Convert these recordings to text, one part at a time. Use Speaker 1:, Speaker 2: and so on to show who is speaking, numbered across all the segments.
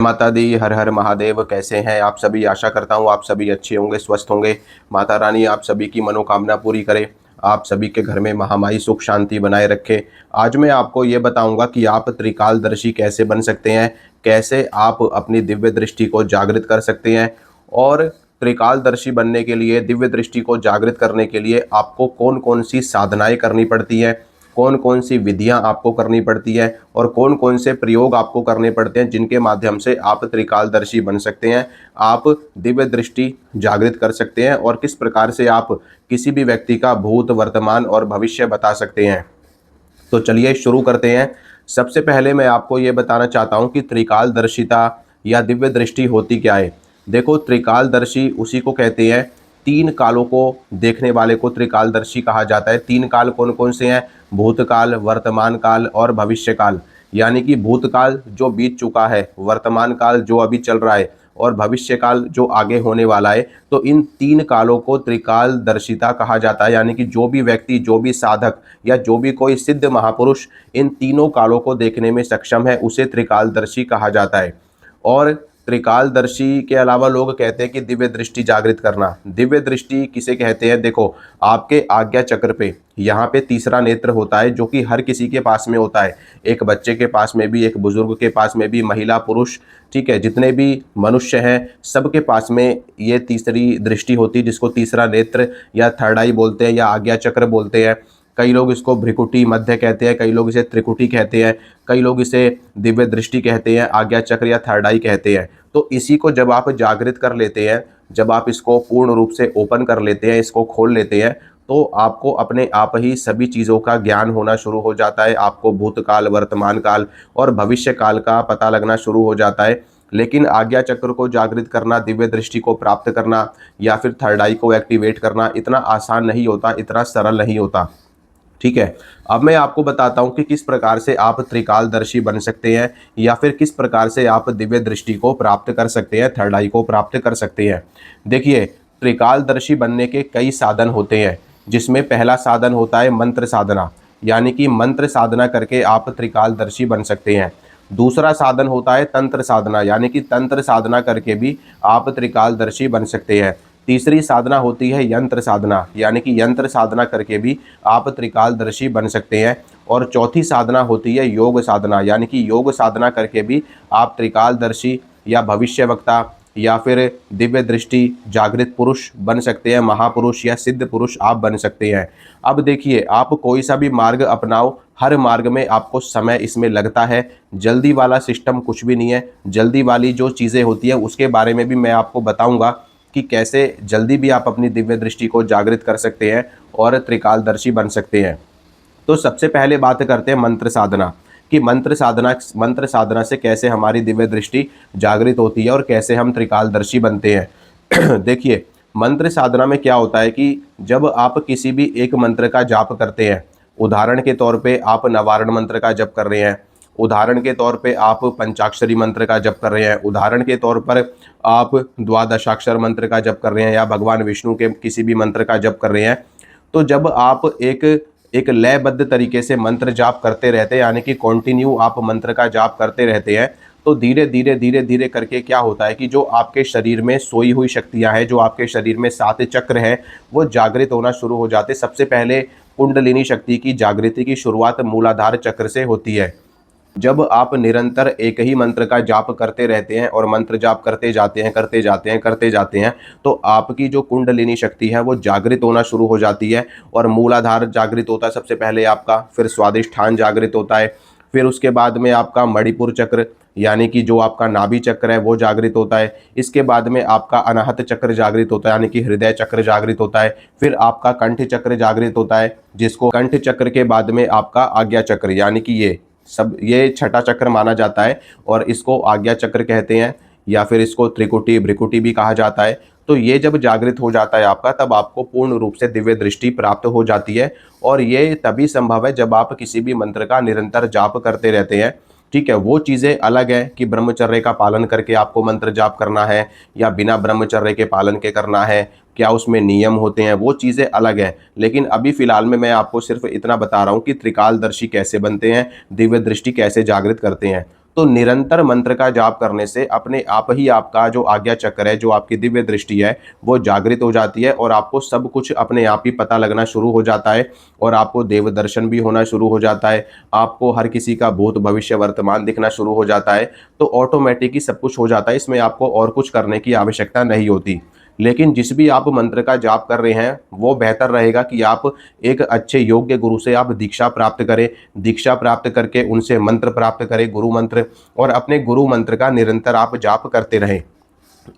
Speaker 1: माता दी, हर हर महादेव। कैसे हैं आप सभी? आशा करता हूँ आप सभी अच्छे होंगे, स्वस्थ होंगे। माता रानी आप सभी की मनोकामना पूरी करे, आप सभी के घर में महामाई सुख शांति बनाए रखे। आज मैं आपको ये बताऊंगा कि आप त्रिकालदर्शी कैसे बन सकते हैं, कैसे आप अपनी दिव्य दृष्टि को जागृत कर सकते हैं। और त्रिकालदर्शी बनने के लिए, दिव्य दृष्टि को जागृत करने के लिए आपको कौन कौन सी साधनाएं करनी पड़ती हैं, कौन कौन सी विधियां आपको करनी पड़ती है और कौन कौन से प्रयोग आपको करने पड़ते हैं जिनके माध्यम से आप त्रिकालदर्शी बन सकते हैं, आप दिव्य दृष्टि जागृत कर सकते हैं और किस प्रकार से आप किसी भी व्यक्ति का भूत, वर्तमान और भविष्य बता सकते हैं। तो चलिए शुरू करते हैं। सबसे पहले मैं आपको ये बताना चाहता हूँ कि त्रिकालदर्शिता या दिव्य दृष्टि होती क्या है। देखो, त्रिकालदर्शी उसी को कहते हैं, तीन कालों को देखने वाले को त्रिकालदर्शी कहा जाता है। तीन काल कौन कौन से हैं? भूतकाल, वर्तमान काल और भविष्य काल। यानी कि भूतकाल जो बीत चुका है, वर्तमान काल जो अभी चल रहा है और भविष्य काल जो आगे होने वाला है। तो इन तीन कालों को त्रिकालदर्शिता कहा जाता है। यानी कि जो भी व्यक्ति, जो भी साधक या जो भी कोई सिद्ध महापुरुष इन तीनों कालों को देखने में सक्षम है, उसे त्रिकालदर्शी कहा जाता है। और त्रिकालदर्शी के अलावा लोग कहते हैं कि दिव्य दृष्टि जागृत करना। दिव्य दृष्टि किसे कहते हैं? देखो, आपके आज्ञा चक्र पे यहाँ पे तीसरा नेत्र होता है जो कि हर किसी के पास में होता है। एक बच्चे के पास में भी, एक बुजुर्ग के पास में भी, महिला पुरुष, ठीक है, जितने भी मनुष्य हैं सबके पास में ये तीसरी दृष्टि होती है, जिसको तीसरा नेत्र या थर्ड आई बोलते हैं या आज्ञा चक्र बोलते हैं। कई लोग इसको भ्रिकुटी मध्य कहते हैं, कई लोग इसे त्रिकुटी कहते हैं, कई लोग इसे दिव्य दृष्टि कहते हैं, आज्ञा चक्र या थर्ड आई कहते हैं। तो इसी को जब आप जागृत कर लेते हैं, जब आप इसको पूर्ण रूप से ओपन कर लेते हैं, इसको खोल लेते हैं, तो आपको अपने आप ही सभी चीज़ों का ज्ञान होना शुरू हो जाता है। आपको भूतकाल, वर्तमान काल और भविष्य काल का पता लगना शुरू हो जाता है। लेकिन आज्ञा चक्र को जागृत करना, दिव्य दृष्टि को प्राप्त करना या फिर थर्ड आई को एक्टिवेट करना इतना आसान नहीं होता, इतना सरल नहीं होता। ठीक है, अब मैं आपको बताता हूं कि किस प्रकार से आप त्रिकालदर्शी बन सकते हैं या फिर किस प्रकार से आप दिव्य दृष्टि को प्राप्त कर सकते हैं, थर्ड आई को प्राप्त कर सकते हैं। देखिए, त्रिकालदर्शी बनने के कई साधन होते हैं, जिसमें पहला साधन होता है मंत्र साधना। यानी कि मंत्र साधना करके आप त्रिकालदर्शी बन सकते हैं। दूसरा साधन होता है तंत्र साधना, यानी कि तंत्र साधना करके भी आप त्रिकालदर्शी बन सकते हैं। तीसरी साधना होती है यंत्र साधना, यानी कि यंत्र साधना करके भी आप त्रिकालदर्शी बन सकते हैं। और चौथी साधना होती है योग साधना, यानी कि योग साधना करके भी आप त्रिकालदर्शी या भविष्यवक्ता या फिर दिव्य दृष्टि जागृत पुरुष बन सकते हैं, महापुरुष या सिद्ध पुरुष आप बन सकते हैं। अब देखिए, आप कोई सा भी मार्ग अपनाओ, हर मार्ग में आपको समय इसमें लगता है। जल्दी वाला सिस्टम कुछ भी नहीं है। जल्दी वाली जो चीज़ें होती हैं उसके बारे में भी मैं आपको बताऊंगा कि कैसे जल्दी भी आप अपनी दिव्य दृष्टि को जागृत कर सकते हैं और त्रिकालदर्शी बन सकते हैं। तो सबसे पहले बात करते हैं मंत्र साधना, कि मंत्र साधना से कैसे हमारी दिव्य दृष्टि जागृत होती है और कैसे हम त्रिकालदर्शी बनते हैं। देखिए, मंत्र साधना में क्या होता है कि जब आप किसी भी एक मंत्र का जाप करते हैं, उदाहरण के तौर पे आप नवारण मंत्र का जप कर रहे हैं, उदाहरण के तौर पे आप पंचाक्षरी मंत्र का जप कर रहे हैं, उदाहरण के तौर पर आप द्वादशाक्षर मंत्र का जप कर रहे हैं या भगवान विष्णु के किसी भी मंत्र का जप कर रहे हैं, तो जब आप एक लयबद्ध तरीके से मंत्र जाप करते रहते हैं, यानी कि कंटिन्यू आप मंत्र का जाप करते रहते हैं, तो धीरे धीरे धीरे धीरे करके क्या होता है कि जो आपके शरीर में सोई हुई शक्तियां हैं, जो आपके शरीर में 7 चक्र हैं, वो जागृत होना शुरू हो जाते। सबसे पहले कुंडलिनी शक्ति की जागृति की शुरुआत मूलाधार चक्र से होती है। जब आप निरंतर एक ही मंत्र का जाप करते रहते हैं और मंत्र जाप करते जाते हैं, करते जाते हैं, करते जाते हैं, तो आपकी जो कुंडलिनी शक्ति है वो जागृत होना शुरू हो जाती है। और मूलाधार जागृत होता है सबसे पहले आपका, फिर स्वादिष्ठान जागृत होता है, फिर उसके बाद में आपका मणिपुर चक्र, यानी कि जो आपका नाभि चक्र है वो जागृत होता है। इसके बाद में आपका अनाहत चक्र जागृत होता है, यानी कि हृदय चक्र जागृत होता है। फिर आपका कंठ चक्र जागृत होता है, जिसको कंठ चक्र के बाद में आपका आज्ञा चक्र, यानी कि ये छठा चक्र माना जाता है और इसको आज्ञा चक्र कहते हैं या फिर इसको त्रिकुटी, भ्रिकुटी भी कहा जाता है। तो ये जब जागृत हो जाता है आपका, तब आपको पूर्ण रूप से दिव्य दृष्टि प्राप्त हो जाती है। और ये तभी संभव है जब आप किसी भी मंत्र का निरंतर जाप करते रहते हैं। ठीक है, वो चीज़ें अलग है कि ब्रह्मचर्य का पालन करके आपको मंत्र जाप करना है या बिना ब्रह्मचर्य के पालन के करना है, क्या उसमें नियम होते हैं, वो चीज़ें अलग है। लेकिन अभी फ़िलहाल में मैं आपको सिर्फ इतना बता रहा हूँ कि त्रिकालदर्शी कैसे बनते हैं, दिव्य दृष्टि कैसे जागृत करते हैं। तो निरंतर मंत्र का जाप करने से अपने आप ही आपका जो आज्ञा चक्र है, जो आपकी दिव्य दृष्टि है, वो जागृत हो जाती है और आपको सब कुछ अपने आप ही पता लगना शुरू हो जाता है और आपको देव दर्शन भी होना शुरू हो जाता है। आपको हर किसी का भूत भविष्य वर्तमान दिखना शुरू हो जाता है। तो ऑटोमेटिक ही सब कुछ हो जाता है, इसमें आपको और कुछ करने की आवश्यकता नहीं होती। लेकिन जिस भी आप मंत्र का जाप कर रहे हैं, वो बेहतर रहेगा कि आप एक अच्छे योग्य गुरु से आप दीक्षा प्राप्त करें। दीक्षा प्राप्त करके उनसे मंत्र प्राप्त करें, गुरु मंत्र, और अपने गुरु मंत्र का निरंतर आप जाप करते रहें।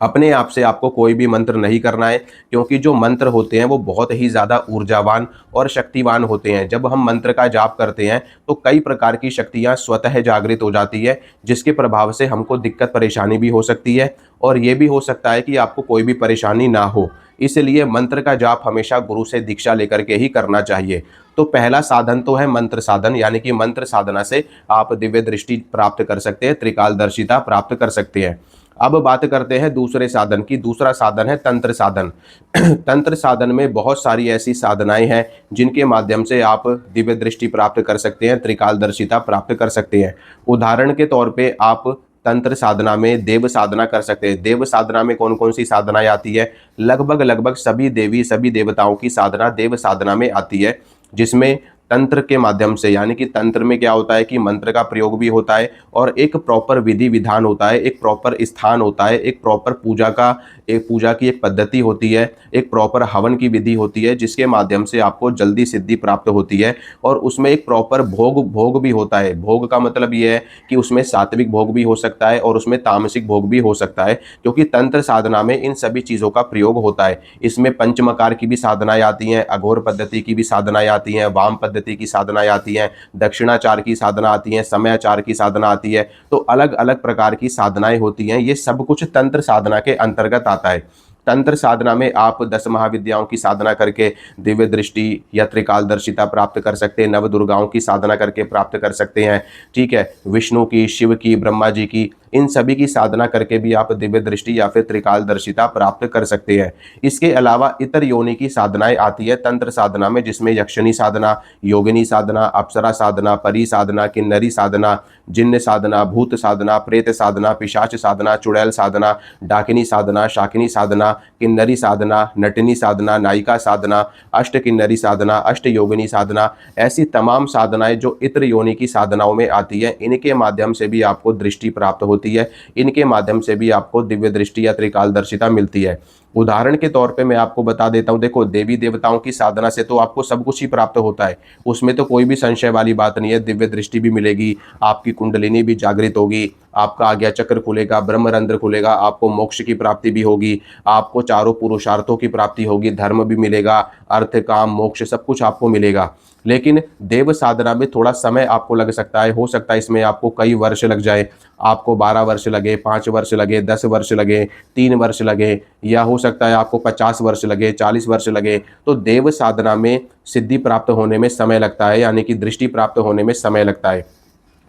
Speaker 1: अपने आप से आपको कोई भी मंत्र नहीं करना है, क्योंकि जो मंत्र होते हैं वो बहुत ही ज़्यादा ऊर्जावान और शक्तिवान होते हैं। जब हम मंत्र का जाप करते हैं तो कई प्रकार की शक्तियाँ स्वतः जागृत हो जाती है, जिसके प्रभाव से हमको दिक्कत परेशानी भी हो सकती है और ये भी हो सकता है कि आपको कोई भी परेशानी ना हो। इसलिए मंत्र का जाप हमेशा गुरु से दीक्षा लेकर के ही करना चाहिए। तो पहला साधन तो है मंत्र साधन, यानी कि मंत्र साधना से आप दिव्य दृष्टि प्राप्त कर सकते हैं, त्रिकालदर्शिता प्राप्त कर सकते हैं। अब बात करते हैं दूसरे साधन की। दूसरा साधन है तंत्र साधन। तंत्र साधन में बहुत सारी ऐसी साधनाएं हैं जिनके माध्यम से आप दिव्य दृष्टि प्राप्त कर सकते हैं, त्रिकालदर्शिता प्राप्त कर सकते हैं। उदाहरण के तौर पे आप तंत्र साधना में देव साधना कर सकते हैं। देव साधना में कौन कौन सी साधनाएं आती है? लगभग लगभग सभी देवी सभी देवताओं की साधना देव साधना में आती है, जिसमें तंत्र के माध्यम से, यानी कि तंत्र में क्या होता है कि मंत्र का प्रयोग भी होता है और एक प्रॉपर विधि विधान होता है, एक प्रॉपर स्थान होता है, एक प्रॉपर पूजा की एक पद्धति होती है, एक प्रॉपर हवन की विधि होती है, जिसके माध्यम से आपको जल्दी सिद्धि प्राप्त होती है। और उसमें एक प्रॉपर भोग भी होता है। भोग का मतलब ये है कि उसमें सात्विक भोग भी हो सकता है और उसमें तामसिक भोग भी हो सकता है, क्योंकि तंत्र साधना में इन सभी चीज़ों का प्रयोग होता है। इसमें पंचमकार की भी साधनाएं आती हैं, अघोर पद्धति की भी साधनाएं आती हैं, वाम पद्धति की साधनाएं आती हैं, दक्षिणाचार की साधना आती हैं, समयाचार की साधना आती है। तो अलग अलग प्रकार की साधनाएं होती हैं। ये सब कुछ तंत्र साधना के अंतर्गत आता है। तंत्र साधना में आप 10 महाविद्याओं की साधना करके दिव्य दृष्टि या त्रिकालदर्शिता प्राप्त कर सकते हैं। नव दुर्गाओं की साधना करके प्राप्त कर सकते हैं, ठीक है। विष्णु की, शिव की, ब्रह्मा जी की, इन सभी की साधना करके भी आप दिव्य दृष्टि या फिर त्रिकालदर्शिता प्राप्त कर सकते हैं। इसके अलावा इतर योनि की साधनाएं आती है तंत्र साधना में, जिसमें यक्षिणी साधना, योगिनी साधना, अप्सरा साधना, परी साधना, किन्नरी साधना, जिन्न साधना, भूत साधना, प्रेत साधना, पिशाच साधना, चुड़ैल साधना, डाकिनी साधना, शाकिनी साधना, किन्नरी साधना, नटनी साधना, नायिका साधना, अष्ट किन्नरी साधना, अष्ट योगिनी साधना, ऐसी तमाम साधनाएं जो इतर योनि की साधनाओं में आती है, इनके माध्यम से भी आपको दृष्टि प्राप्त होती है। इनके माध्यम से भी आपको दिव्य दृष्टि या त्रिकालदर्शिता मिलती है। उदाहरण के तौर पे मैं आपको बता देता हूँ, देखो देवी देवताओं की साधना से तो आपको सब कुछ ही प्राप्त होता है, उसमें तो कोई भी संशय वाली बात नहीं है। दिव्य दृष्टि भी मिलेगी, आपकी कुंडलिनी भी जागृत होगी, आपका आज्ञा चक्र खुलेगा, ब्रह्मरंध्र खुलेगा, आपको मोक्ष की प्राप्ति भी होगी, आपको चारों पुरुषार्थों की प्राप्ति होगी, धर्म भी मिलेगा, अर्थ काम मोक्ष सब कुछ आपको मिलेगा। लेकिन देव साधना में थोड़ा समय आपको लग सकता है, हो सकता है इसमें आपको कई वर्ष लग जाए, आपको 12 वर्ष लगे, 5 वर्ष लगे, 10 वर्ष लगे, 3 वर्ष लगे, या हो सकता है आपको 50 वर्ष लगे, 40 वर्ष लगे। तो देव साधना में सिद्धि प्राप्त होने में समय लगता है, यानी कि दृष्टि प्राप्त होने में समय लगता है।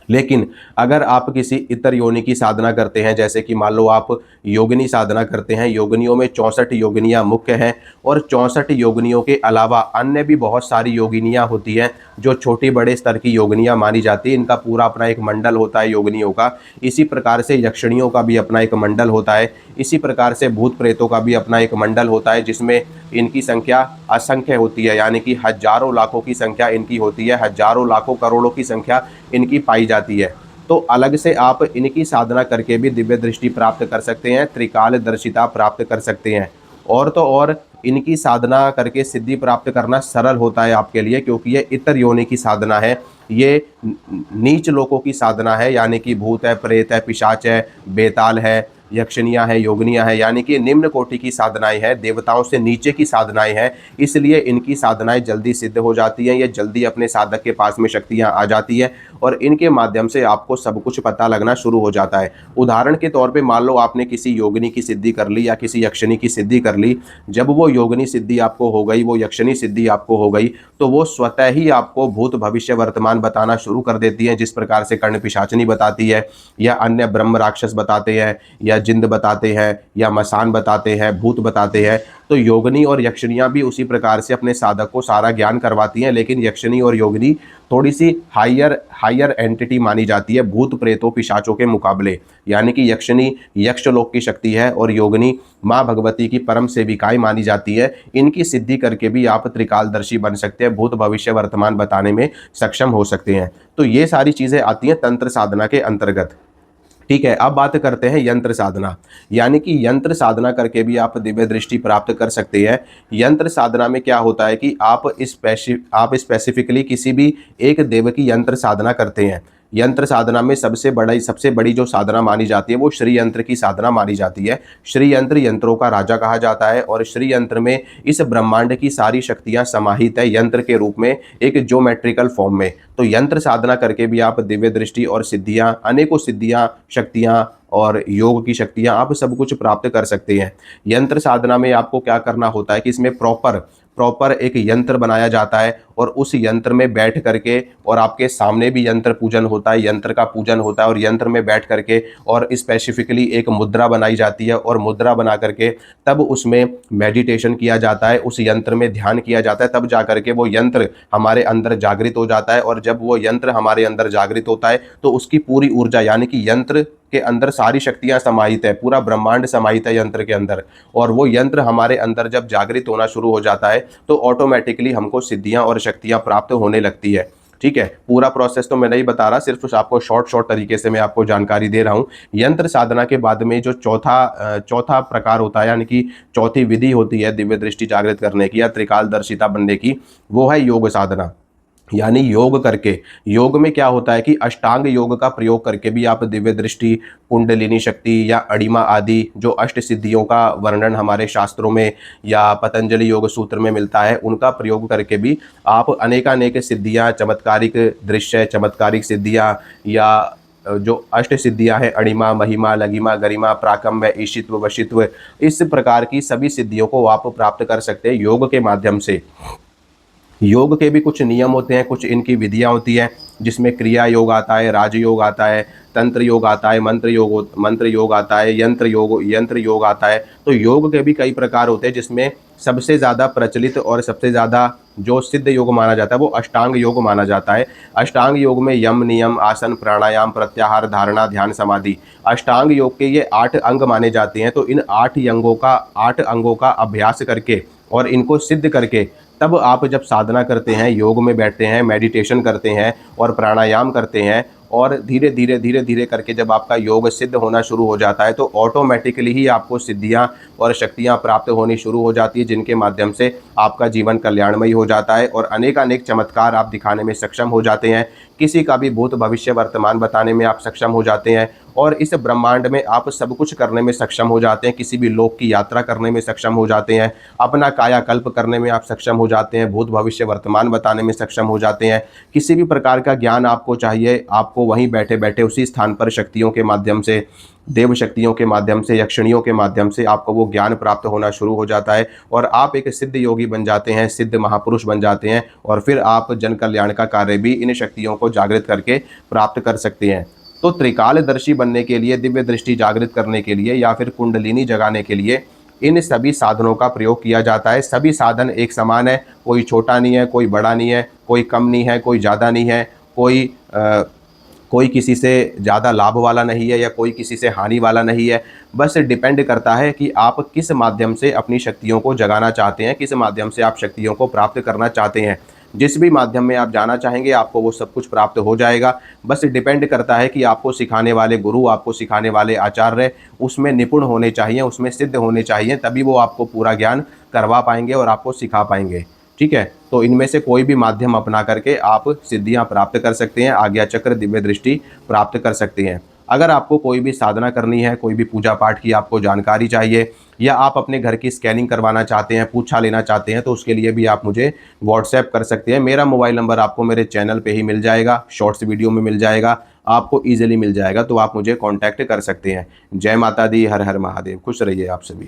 Speaker 1: लेकिन अगर आप किसी इतर योनि की साधना करते हैं, जैसे कि मान लो आप योगिनी साधना करते हैं, योगिनियों में 64 योगिनियाँ मुख्य हैं और 64 योगिनियों के अलावा अन्य भी बहुत सारी योगिनियाँ होती हैं जो छोटी बड़े स्तर की योगिनियाँ मानी जाती है। इनका पूरा अपना एक मंडल होता है योगिनियों का। इसी प्रकार से यक्षिणियों का भी अपना एक मंडल होता है। इसी प्रकार से भूत प्रेतों का भी अपना एक मंडल होता है, जिसमें इनकी संख्या असंख्य होती है, यानी कि हजारों लाखों की संख्या इनकी होती है, हजारों लाखों करोड़ों की संख्या इनकी पाई जाती है। तो अलग से आप इनकी साधना करके भी दिव्य दृष्टि प्राप्त कर सकते हैं, त्रिकालदर्शिता प्राप्त कर सकते हैं। और तो और इनकी साधना करके सिद्धि प्राप्त करना सरल होता है आपके लिए, क्योंकि ये इतर योनि की साधना है, ये नीच लोगों की साधना है, यानी कि भूत है, प्रेत है, पिशाच है, बेताल है, यक्षिणियाँ है, योगिनियाँ है, यानी कि निम्न कोटि की साधनाएं हैं, देवताओं से नीचे की साधनाएं हैं। इसलिए इनकी साधनाएं जल्दी सिद्ध हो जाती हैं, ये जल्दी अपने साधक के पास में शक्तियाँ आ जाती हैं और इनके माध्यम से आपको सब कुछ पता लगना शुरू हो जाता है। उदाहरण के तौर पे मान लो आपने किसी योगिनी की सिद्धि कर ली या किसी यक्षिणी की सिद्धि कर ली। जब वो योगिनी सिद्धि आपको हो गई, वो यक्षिणी सिद्धि आपको हो गई, तो वो स्वतः ही आपको भूत भविष्य वर्तमान बताना शुरू कर देती है, जिस प्रकार से कर्ण पिशाचनी बताती है या अन्य ब्रह्म राक्षस बताते हैं या जिंद बताते हैं या मसान बताते हैं, भूत बताते हैं। तो योगिनी और यक्षिणियाँ भी उसी प्रकार से अपने साधक को सारा ज्ञान करवाती हैं, लेकिन यक्षिणी और योगिनी थोड़ी सी हायर एंटिटी मानी जाती है भूत प्रेतों पिशाचों के मुकाबले। यानी कि यक्षिणी यक्षलोक की शक्ति है और योगिनी माँ भगवती की परम सेविकाएं मानी जाती है। इनकी सिद्धि करके भी आप त्रिकालदर्शी बन सकते हैं, भूत भविष्य वर्तमान बताने में सक्षम हो सकते हैं। तो ये सारी चीज़ें आती हैं तंत्र साधना के अंतर्गत। ठीक है, अब बात करते हैं यंत्र साधना। यानी कि यंत्र साधना करके भी आप दिव्य दृष्टि प्राप्त कर सकते हैं। यंत्र साधना में क्या होता है कि आप स्पेसिफिकली किसी भी एक देव की यंत्र साधना करते हैं। यंत्र साधना में सबसे बड़ी जो साधना मानी जाती है वो श्री यंत्र की साधना मानी जाती है। श्री यंत्र यंत्रों का राजा कहा जाता है और श्री यंत्र में इस ब्रह्मांड की सारी शक्तियां समाहित है यंत्र के रूप में, एक ज्योमेट्रिकल फॉर्म में। तो यंत्र साधना करके भी आप दिव्य दृष्टि और सिद्धियां, अनेकों सिद्धियां, शक्तियां और योग की शक्तियां आप सब कुछ प्राप्त कर सकते हैं। यंत्र साधना में आपको क्या करना होता है कि इसमें प्रॉपर एक यंत्र बनाया जाता है और उस यंत्र में बैठ करके, और आपके सामने भी यंत्र पूजन होता है, यंत्र का पूजन होता है और यंत्र में बैठ करके और स्पेसिफिकली एक मुद्रा बनाई जाती है और मुद्रा बना करके तब उसमें मेडिटेशन किया जाता है, उस यंत्र में ध्यान किया जाता है, तब जा करके वो यंत्र हमारे अंदर जागृत हो जाता है। और जब वो यंत्र हमारे अंदर जागृत होता है तो उसकी पूरी ऊर्जा, यानी कि यंत्र के अंदर सारी शक्तियां समाहित है, पूरा ब्रह्मांड समाहित है यंत्र के अंदर, और वो यंत्र हमारे अंदर जब जागृत होना शुरू हो जाता है तो ऑटोमेटिकली हमको सिद्धियां और शक्तियां प्राप्त होने लगती है। ठीक है, पूरा प्रोसेस तो मैं नहीं बता रहा, सिर्फ आपको शॉर्ट तरीके से मैं आपको जानकारी दे रहा हूं। यंत्र साधना के बाद में जो चौथा प्रकार होता है, यानी कि चौथी विधि होती है दिव्य दृष्टि जागृत करने की या त्रिकालदर्शिता बनने की, वो है योग साधना। यानी योग करके, योग में क्या होता है कि अष्टांग योग का प्रयोग करके भी आप दिव्य दृष्टि, कुंडलिनी शक्ति या अड़िमा आदि जो अष्ट सिद्धियों का वर्णन हमारे शास्त्रों में या पतंजलि योग सूत्र में मिलता है, उनका प्रयोग करके भी आप अनेकानेक सिद्धियां, चमत्कारिक दृश्य, चमत्कारिक सिद्धियां या जो अष्ट सिद्धियां हैं, अणिमा, महिमा, लघिमा, गरिमा, प्राकम्य, ईशित्व, वशित्व, इस प्रकार की सभी सिद्धियों को आप प्राप्त कर सकते हैं योग के माध्यम से। योग के भी कुछ नियम होते हैं, कुछ इनकी विधियां होती हैं, जिसमें क्रिया योग आता है, राजयोग आता है, तंत्र योग आता है, मंत्र योग आता है, यंत्र योग आता है। तो योग के भी कई प्रकार होते हैं, जिसमें सबसे ज़्यादा प्रचलित और सबसे ज़्यादा जो सिद्ध योग माना जाता है वो अष्टांग योग माना जाता है। अष्टांग योग में यम, नियम, आसन, प्राणायाम, प्रत्याहार, धारणा, ध्यान, समाधि, अष्टांग योग के ये 8 अंग माने जाते हैं। तो इन 8 अंगों का अभ्यास करके और इनको सिद्ध करके तब आप जब साधना करते हैं, योग में बैठते हैं, मेडिटेशन करते हैं और प्राणायाम करते हैं, और धीरे धीरे करके जब आपका योग सिद्ध होना शुरू हो जाता है तो ऑटोमेटिकली ही आपको सिद्धियां और शक्तियां प्राप्त होनी शुरू हो जाती है, जिनके माध्यम से आपका जीवन कल्याणमयी हो जाता है और अनेकानेक चमत्कार आप दिखाने में सक्षम हो जाते हैं। किसी का भी भूत भविष्य वर्तमान बताने में आप सक्षम हो जाते हैं और इस ब्रह्मांड में आप सब कुछ करने में सक्षम हो जाते हैं। किसी भी लोक की यात्रा करने में सक्षम हो जाते हैं, अपना कायाकल्प करने में आप सक्षम हो जाते हैं, भूत भविष्य वर्तमान बताने में सक्षम हो जाते हैं। किसी भी प्रकार का ज्ञान आपको चाहिए, आपको वहीं बैठे बैठे उसी स्थान पर शक्तियों के माध्यम से, देव शक्तियों के माध्यम से, यक्षिणियों के माध्यम से आपको वो ज्ञान प्राप्त होना शुरू हो जाता है और आप एक सिद्ध योगी बन जाते हैं, सिद्ध महापुरुष बन जाते हैं। और फिर आप जन कल्याण का कार्य भी इन शक्तियों को जागृत करके प्राप्त कर सकते हैं। तो त्रिकालदर्शी बनने के लिए, दिव्य दृष्टि जागृत करने के लिए या फिर कुंडलिनी जगाने के लिए इन सभी साधनों का प्रयोग किया जाता है। सभी साधन एक समान है, कोई छोटा नहीं है, कोई बड़ा नहीं है, कोई कम नहीं है, कोई ज़्यादा नहीं है, कोई किसी से ज़्यादा लाभ वाला नहीं है या कोई किसी से हानि वाला नहीं है। बस डिपेंड करता है कि आप किस माध्यम से अपनी शक्तियों को जगाना चाहते हैं, किस माध्यम से आप शक्तियों को प्राप्त करना चाहते हैं। जिस भी माध्यम में आप जाना चाहेंगे आपको वो सब कुछ प्राप्त हो जाएगा। बस डिपेंड करता है कि आपको सिखाने वाले गुरु, आपको सिखाने वाले आचार्य उसमें निपुण होने चाहिए, उसमें सिद्ध होने चाहिए, तभी वो आपको पूरा ज्ञान करवा पाएंगे और आपको सिखा पाएंगे। ठीक है, तो इनमें से कोई भी माध्यम अपना करके आप सिद्धियां प्राप्त कर सकते हैं, आज्ञा चक्र, दिव्य दृष्टि प्राप्त कर सकते हैं। अगर आपको कोई भी साधना करनी है, कोई भी पूजा पाठ की आपको जानकारी चाहिए या आप अपने घर की स्कैनिंग करवाना चाहते हैं, पूछा लेना चाहते हैं, तो उसके लिए भी आप मुझे व्हाट्सएप कर सकते हैं। मेरा मोबाइल नंबर आपको मेरे चैनल पे ही मिल जाएगा, शॉर्ट्स वीडियो में मिल जाएगा, आपको ईजिली मिल जाएगा, तो आप मुझे कॉन्टैक्ट कर सकते हैं। जय माता दी, हर हर महादेव। खुश रहिए आप सभी।